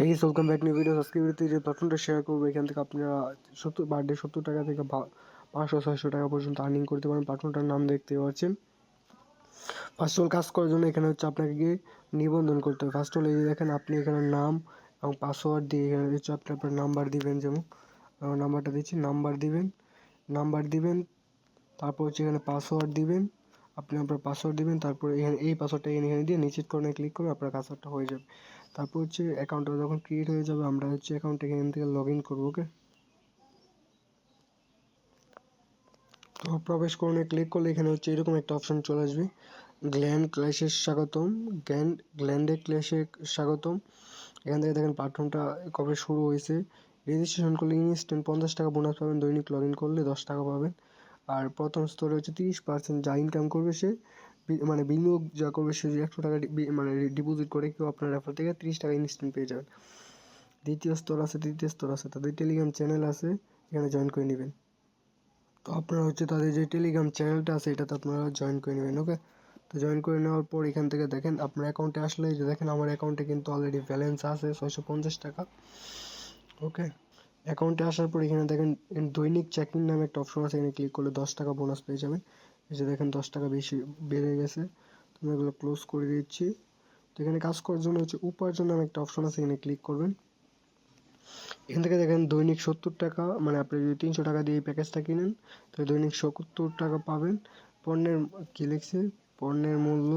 এই welcome back new video. আজকে ভিডিওতে যে প্ল্যাটফর্মটা শেয়ার করবো, এখান থেকে আপনারা 70 টাকা থেকে 500-600 টাকা পর্যন্ত আর্নিং করতে পারেন। প্ল্যাটফর্মটার নাম দেখতে পাচ্ছেন। ফার্স্ট অল কাজ করার জন্য এখানে হচ্ছে আপনাকে গিয়ে নিবন্ধন করতে হবে। ফার্স্ট অল এই যে দেখেন, আপনি এখানে নাম এবং পাসওয়ার্ড দিয়ে এখানে হচ্ছে আপনি আপনার নাম্বার দিবেন। যেমন নাম্বারটা দিচ্ছি, নাম্বার দিবেন, তারপর হচ্ছে এখানে পাসওয়ার্ড দিবেন। আপনি আপনার পাসওয়ার্ড দিবেন, তারপর এখানে এই পাসওয়ার্ডটা এখানে দিয়ে নিশ্চিতকরণে ক্লিক করে আপনার পাসওয়ার্ডটা হয়ে যাবে। তারপর হচ্ছে অ্যাকাউন্টটা যখন ক্রিয়েট হয়ে যাবে, আমরা হচ্ছে অ্যাকাউন্ট এখান থেকে লগ ইন করবো। ওকে, তো প্রবেশ করণে ক্লিক করলে এখানে হচ্ছে এরকম একটা অপশন চলে আসবে, গ্ল্যান্ডে ক্ল্যাশে স্বাগতম। এখান থেকে দেখেন প্ল্যাটফর্মটা কবে শুরু হয়েছে। রেজিস্ট্রেশন করলে ইনস্ট্যান্ট 50 টাকা বোনাস পাবেন, দৈনিক লগ ইন করলে 10 টাকা পাবেন। আর প্রথম স্তরে হচ্ছে 30% যা ইনকাম করবে সে, মানে বিনিয়োগ যা করবে সে, 100 টাকা মানে ডিপোজিট করে কেউ আপনার রেফার থেকে 30 টাকা ইনস্ট্যান্ট পেয়ে যাবেন। তৃতীয় স্তর আছে, তাদের টেলিগ্রাম চ্যানেল আছে, এখানে জয়েন করে নেবেন। তো আপনারা হচ্ছে তাদের যে টেলিগ্রাম চ্যানেলটা আছে এটাতে আপনারা জয়েন করে নেবেন। ওকে, তো জয়েন করে নেওয়ার পর এখান থেকে দেখেন আপনার অ্যাকাউন্টে আসলে, যে দেখেন আমার অ্যাকাউন্টে কিন্তু অলরেডি ব্যালেন্স আছে 650 টাকা। ওকে, অ্যাকাউন্টে আসার পর এখানে দেখেন দৈনিক চেকিং নামে একটা অপশন আছে, এখানে ক্লিক করলে 10 টাকা বোনাস পেয়ে যাবেন। এই যে দেখেন 10 টাকা বেশি বেড়ে গেছে। তো আমি এগুলো ক্লোজ করে দিচ্ছি। তো এখানে কাজ করার জন্য হচ্ছে উপার্জন নামে একটা অপশন আছে, এখানে ক্লিক করবেন। এখান থেকে দেখেন দৈনিক 70 টাকা, মানে আপনি যদি 300 টাকা দিয়ে এই প্যাকেজটা কিনেন তাহলে দৈনিক 70 টাকা পাবেন। পণ্যের কি লিখছে, পণ্যের মূল্য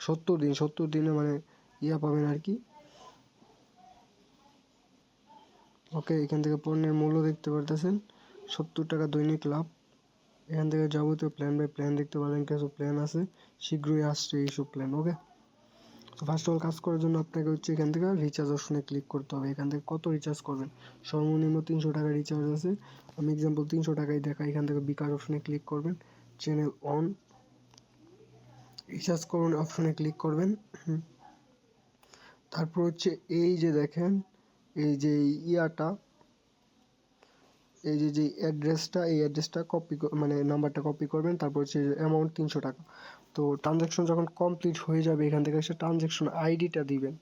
70 দিনে মানে পাবেন আর কি। ওকে, এখান থেকে পণ্যের মূল্য দেখতে পারতেছেন, 70 টাকা দৈনিক লাভ। এখান থেকে যাবতীয় প্ল্যান বাই প্ল্যান দেখতে পারেন, কিছু প্ল্যান আছে, শীঘ্রই আসছে এইসব প্ল্যান। ওকে, তো ফার্স্ট অল কাজ করার জন্য আপনাকে হচ্ছে এখান থেকে রিচার্জ অপশনে ক্লিক করতে হবে। এখান থেকে কত রিচার্জ করবেন, সর্বনিম্ন 300 টাকা রিচার্জ আছে। আমি এক্সাম্পল 300 টাকায় দেখাই। এখান থেকে বিকাশ অপশনে ক্লিক করবেন, চ্যানেল অন, রিচার্জ করুন অপশনে ক্লিক করবেন। তারপর হচ্ছে এই যে দেখেন, এই যে ইয়াটা, এই যে অ্যাড্রেসটা, এই অ্যাড্রেসটা কপি, মানে নাম্বারটা কপি করবেন। তারপর হচ্ছে অ্যামাউন্ট 300 টাকা। তো ট্রানজ্যাকশন যখন কমপ্লিট হয়ে যাবে, এখান থেকে এসে ট্রানজ্যাকশন আইডিটা দিবেন।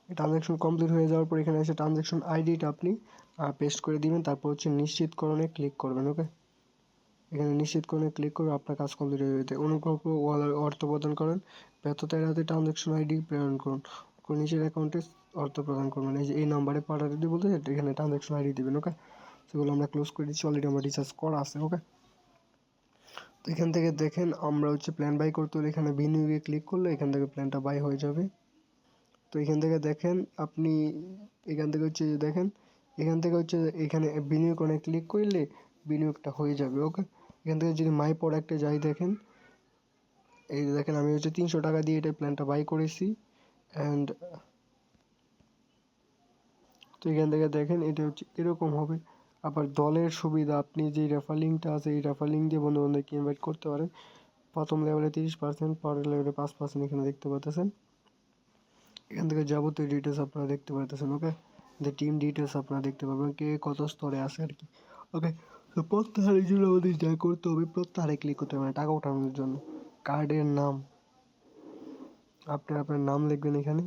ট্রানজ্যাকশন কমপ্লিট হয়ে যাওয়ার পর এখানে এসে ট্রানজ্যাকশন আইডিটা আপনি পেস্ট করে দিবেন। তারপর হচ্ছে নিশ্চিতকরণে ক্লিক করবেন। ওকে, এখানে নিশ্চিতকরণে ক্লিক করে আপনার কাজ কমপ্লিট হয়ে যেতে। অনুগ্রহ করে অর্থ প্রদান করেন, ব্যর্থতার হাতে ট্রানজ্যাকশন আইডি প্রেরণ করুন, নিজের অ্যাকাউন্টে অর্থ প্রদান করবেন। এই যে এই নাম্বারে পাঠাতে দিয়ে বলতে এখানে ট্রানজ্যাকশন আইডি দিবেন। ওকে, সেগুলো আমরা ক্লোজ করে দিচ্ছি, অলরেডি আমার রিচার্জ করা আছে। ওকে, তো এখান থেকে দেখেন আমরা হচ্ছে প্ল্যান বাই করতে হলে এখানে বিনিয়োগে ক্লিক করলে এখান থেকে প্ল্যানটা বাই হয়ে যাবে। তো এখান থেকে দেখেন আপনি, এখান থেকে হচ্ছে দেখেন, এখান থেকে হচ্ছে এখানে বিনিয়োগ অনেক ক্লিক করলে বিনিয়োগটা হয়ে যাবে। ওকে, এখান থেকে যদি মাই প্রোডাক্টে যাই, দেখেন এই যে দেখেন আমি হচ্ছে 300 টাকা দিয়ে এটা প্ল্যানটা বাই করেছি। অ্যান্ড তো এখান থেকে দেখেন এটা হচ্ছে এরকম হবে। আবার দলের সুবিধা, আপনি যে রেফার লিঙ্কটা আছে এই রেফার লিঙ্ক দিয়ে বন্ধু বান্ধবকে ইনভাইট করতে পারেন। প্রথম লেভেলে 30%, পরের লেভেলে 5% এখানে দেখতে পাচ্ছেন। এখান থেকে যাবতীয় ডিটেলস আপনারা দেখতে পারতেছেন। ওকে, যে টিম ডিটেলস আপনারা দেখতে পাবেন, কে কত স্তরে আছে আর কি। ওকে, তো প্রত্যাহারের জন্য আমাদের যা করতে হবে, প্রত্যাহারে ক্লিক করতে হবে, মানে টাকা ওঠানোর জন্য। কার্ডের নাম, আপনি আপনার নাম লিখবেন এখানে,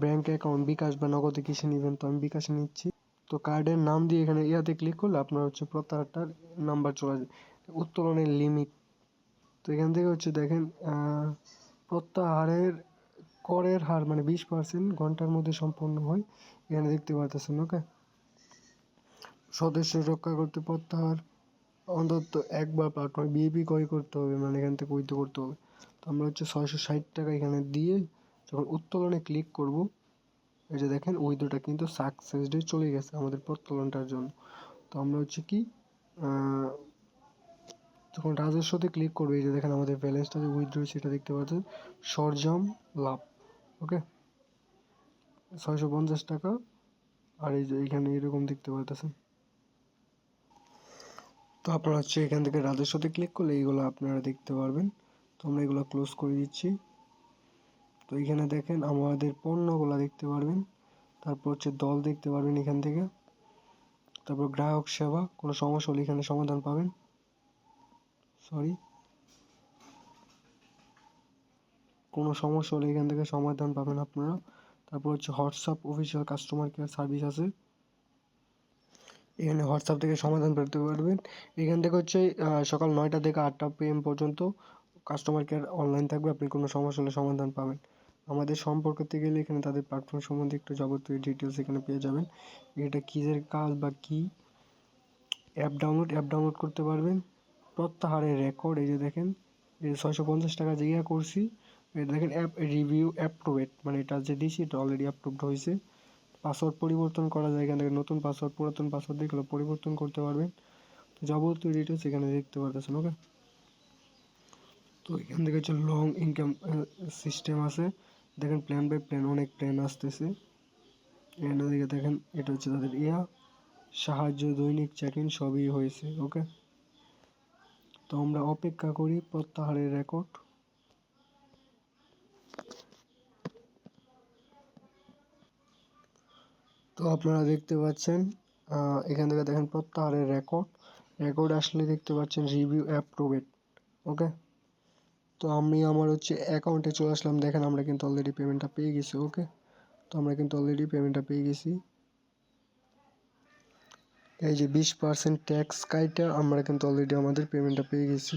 ব্যাঙ্ক অ্যাকাউন্ট বিকাশ বা নগদে কিসে নেবেন, তো আমি বিকাশে নিচ্ছি। তো কার্ডের নাম দিয়ে এখানে ইয়াতে ক্লিক করলে আপনার হচ্ছে প্রত্যাহারটার নাম্বার চলে আসবে, উত্তোলনের লিমিট। তো এখান থেকে হচ্ছে দেখেন প্রত্যাহারের করের হার মানে 20% ঘন্টার মধ্যে সম্পন্ন হয়, এখানে দেখতে পারতেছেন। ওকে, সদস্য রক্ষা করতে প্রত্যাহার অন্তত একবার প্ল্যাটফর্মে বিএপি ক্রয় করতে হবে, মানে এখান থেকে উইথড্র করতে হবে। তো আমরা হচ্ছে 660 টাকা এখানে দিয়ে যখন উত্তোলনে ক্লিক করব, এই যে দেখেন উইথড্রটা কিন্তু সাকসেসডে চলে গেছে আমাদের প্রত্তোলনটার জন্য। তো আমরা হচ্ছে কি যখন রাজস্বতে ক্লিক করবে, এই যে দেখেন আমাদের ব্যালেন্সটা যে উইথড্র সেটা দেখতে পাচ্ছেন, সরঞ্জাম লাভ। ওকে, 650 টাকা। আর এই যে এখানে এরকম দেখতে পাচ্ছেন। তো আপনারা হচ্ছে এখান থেকে রাজস্বতে ক্লিক করলে এইগুলো আপনারা দেখতে পারবেন। তো আমরা এগুলো ক্লোজ করে দিচ্ছি। তো এখানে দেখেন আমাদের পণ্যগুলো দেখতে পারবেন, তারপর হচ্ছে দল দেখতে পারবেন এখান থেকে, তারপর গ্রাহক সেবা, কোনো সমস্যা হলে এখানে সমাধান পাবেন। সরি, কোনো সমস্যা হলে এখান থেকে সমাধান পাবেন আপনারা। তারপর হচ্ছে WhatsApp official customer care service আছে, এখানে হোয়াটসঅ্যাপ থেকে সমাধান পেতে পারবেন। এখান থেকে হচ্ছে সকাল 9টা থেকে 8টা PM পর্যন্ত কাস্টমার কেয়ার অনলাইন থাকবে, আপনি কোনো সমস্যা হলে সমাধান পাবেন। আমাদের সম্পর্ক করতে গেলে এখানে তাদের প্ল্যাটফর্ম সম্বন্ধে একটু যাবতীয় ডিটেলস এখানে পেয়ে যাবেন। এটা কিসের কাজ বা কী, অ্যাপ ডাউনলোড করতে পারবেন। প্রত্যাহারের রেকর্ড, এই যে দেখেন, এই 650 টাকা যে করছি, এটা দেখেন অ্যাপ রিভিউ অ্যাপ্রুভেড, মানে এটা যে দিছি এটা অলরেডি অ্যাপ্রুভড হয়েছে। পাসওয়ার্ড পরিবর্তন করা যায় এখান থেকে, নতুন পাসওয়ার্ড পুরাতন পাসওয়ার্ড দিয়ে এগুলো পরিবর্তন করতে পারবেন। যাবতীয় ডিটেলস এখানে দেখতে পারতেছেন। ওকে, তো এখান থেকে হচ্ছে লং ইনকাম সিস্টেম আছে, দেখেন প্ল্যান বাই প্ল্যান অনেক প্ল্যান আসতেছে। এখানে দিকে দেখেন এটা হচ্ছে তাদের সাহায্য, দৈনিক চেক ইন সবই হয়েছে। ওকে, তো আমরা অপেক্ষা করি প্রত্যাহারের রেকর্ড। তো আপনারা দেখতে পাচ্ছেন এখান থেকে দেখেন প্রত্যাহারের রেকর্ড আসলে দেখতে পাচ্ছেন রিভিউ অ্যাপ্রুভেড। ওকে, তো আমি আমার হচ্ছে অ্যাকাউন্টে চলে আসলাম, দেখেন আমরা কিন্তু অলরেডি পেমেন্টটা পেয়ে গেছি। ওকে, তো আমরা কিন্তু অলরেডি পেমেন্টটা পেয়ে গেছি। এই যে 20% ট্যাক্স কাইটা আমরা কিন্তু অলরেডি আমাদের পেমেন্টটা পেয়ে গেছি।